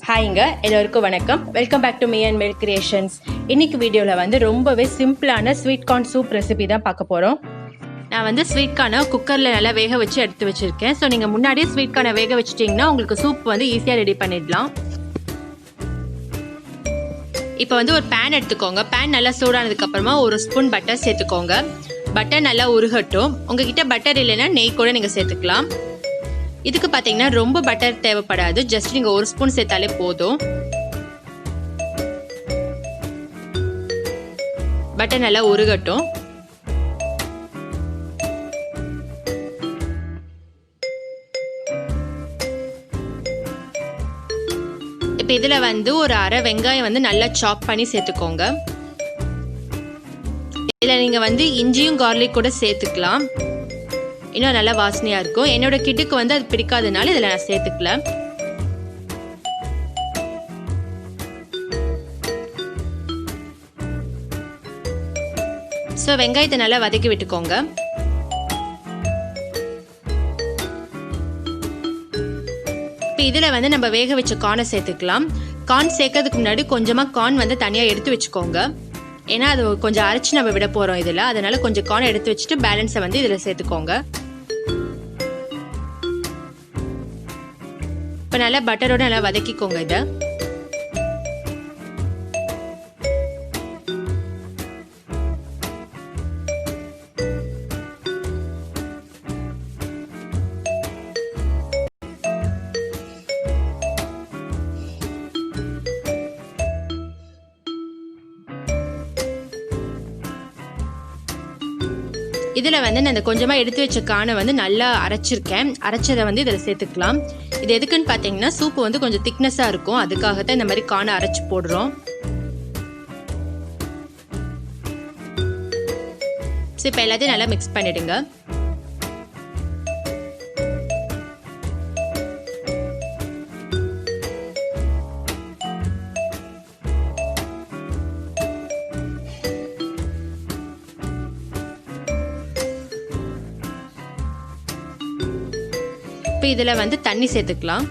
ஹாய்ங்க, எல்லோருக்கும் வணக்கம். Welcome back to me and milk creations. இன்னைக்கு வீடியோவில் வந்து ரொம்பவே சிம்பிளான ஸ்வீட் கார்ன் சூப் ரெசிபி தான் பார்க்க போகிறோம். நான் வந்து ஸ்வீட் கார்னை குக்கரில் நல்லா வேக வச்சு எடுத்து வச்சுருக்கேன். ஸோ நீங்கள் முன்னாடியே ஸ்வீட் கார்னை வேக வச்சிட்டிங்கன்னா உங்களுக்கு சூப் வந்து ஈஸியாக ரெடி பண்ணிடலாம். இப்போ வந்து ஒரு பேன் எடுத்துக்கோங்க. பேன் நல்லா சூடானதுக்கப்புறமா ஒரு ஸ்பூன் பட்டர் சேர்த்துக்கோங்க. பட்டர் நல்லா உருகட்டும். உங்ககிட்ட பட்டர் இல்லைன்னா நெய் கூட நீங்கள் சேர்த்துக்கலாம். இதுக்கு பார்த்தீங்கன்னா ரொம்ப பட்டர் தேவைப்படாது. ஜஸ்ட் நீங்கள் ஒரு ஸ்பூன் சேர்த்தாலே போதும். பட்டர் நல்லா உருகட்டும். இப்போ இதில் வந்து ஒரு அரை வெங்காயம் வந்து நல்லா சாப் பண்ணி சேர்த்துக்கோங்க. இதில் நீங்கள் வந்து இஞ்சியும் கார்லிக் கூட சேர்த்துக்கலாம். இன்னும் நல்லா வாசனையாக இருக்கும். என்னோட கிட்டுக்கு வந்து அது பிடிக்காதனால இதில் நான் சேர்த்துக்கல. ஸோ வெங்காயத்தை நல்லா வதக்கி விட்டுக்கோங்க. இப்போ இதில் வந்து நம்ம வேக வச்ச கார்னை சேர்த்துக்கலாம். கார்ன் சேர்க்கறதுக்கு முன்னாடி கொஞ்சமாக கார்ன் வந்து தனியாக எடுத்து வச்சுக்கோங்க. ஏன்னா அது கொஞ்சம் அரைச்சி நம்ம விட போகிறோம் இதில். அதனால கொஞ்சம் கார்ன் எடுத்து வச்சுட்டு பேலன்ஸை வந்து இதில் சேர்த்துக்கோங்க. இப்போ நல்லா பட்டரோட நல்லா வதக்கிக்கோங்க இதை. இதில் வந்து நான் இந்த கொஞ்சமாக எடுத்து வச்ச கானை வந்து நல்லா அரைச்சிருக்கேன். அரைச்சதை வந்து இதில் சேர்த்துக்கலாம். இது எதுக்குன்னு பார்த்தீங்கன்னா சூப்பு வந்து கொஞ்சம் திக்னஸாக இருக்கும். அதுக்காகத்தான் இந்த மாதிரி கானை அரைச்சி போடுறோம். ஸோ இப்போ எல்லாத்தையும் நல்லா மிக்ஸ் பண்ணிடுங்க. இப்போ இதில் வந்து தண்ணி சேர்த்துக்கலாம்.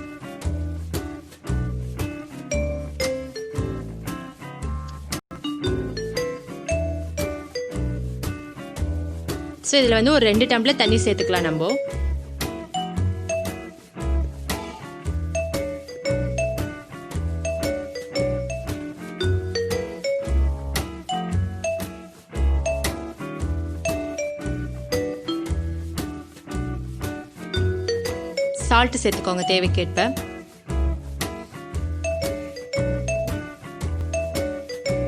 ஸோ இதில் வந்து ஒரு 2 டம்ளர் தண்ணி சேர்த்துக்கலாம் நம்ம. சால்ட் சேர்த்துக்கோங்க தேவைக்கேற்ப.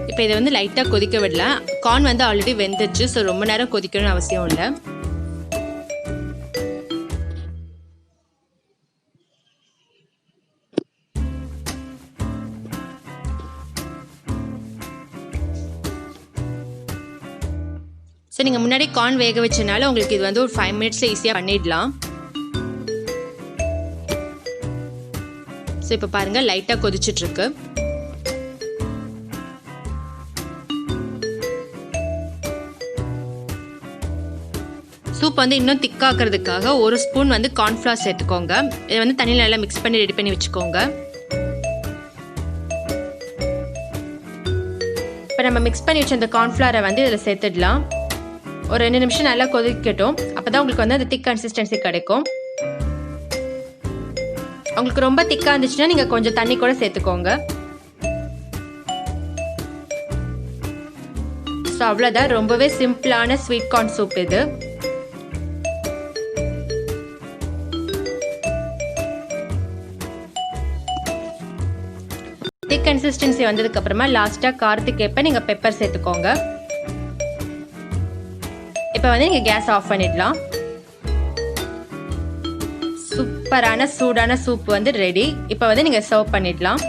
இப்போ இதை வந்து லைட்டாக கொதிக்க விடலாம். கார்ன் வந்து ஆல்ரெடி வெந்துச்சு. ஸோ ரொம்ப நேரம் கொதிக்கணும்னு அவசியம் இல்லை. ஸோ நீங்கள் முன்னாடி கார்ன் வேக வச்சனால உங்களுக்கு இது வந்து ஒரு 5 மினிட்ஸில் ஈஸியாக பண்ணிடலாம். ஸோ இப்போ பாருங்கள் லைட்டாக கொதிச்சுட்ருக்கு. சூப் வந்து இன்னும் திக்காக்கிறதுக்காக ஒரு ஸ்பூன் வந்து கார்ன்ஃப்ளவர் சேர்த்துக்கோங்க. இதை வந்து தண்ணியில் நல்லா மிக்ஸ் பண்ணி ரெடி பண்ணி வச்சுக்கோங்க. இப்போ நம்ம மிக்ஸ் பண்ணி வச்ச அந்த கார்ன்ஃப்ளவரை வந்து இதில் சேர்த்துடலாம். ஒரு 2 நிமிஷம் நல்லா கொதிக்கட்டும். அப்போ தான் உங்களுக்கு வந்து அந்த திக் கன்சிஸ்டன்சி கிடைக்கும். உங்களுக்கு ரொம்ப திக்காக இருந்துச்சுன்னா நீங்கள் கொஞ்சம் தண்ணி கூட சேர்த்துக்கோங்க. ஸோ அவ்வளோதான், ரொம்பவே சிம்பிளான ஸ்வீட் கார்ன் சூப் இது. திக் கன்சிஸ்டன்சி வந்ததுக்கு அப்புறமா லாஸ்ட்டாக காரத்துக்கு ஏற்ப நீங்கள் பெப்பர் சேர்த்துக்கோங்க. இப்போ வந்து நீங்கள் கேஸ் ஆஃப் பண்ணிடலாம். சூப்பரான சூடான சூப் வந்து ரெடி. இப்போ வந்து நீங்கள் சர்வ் பண்ணிடலாம்.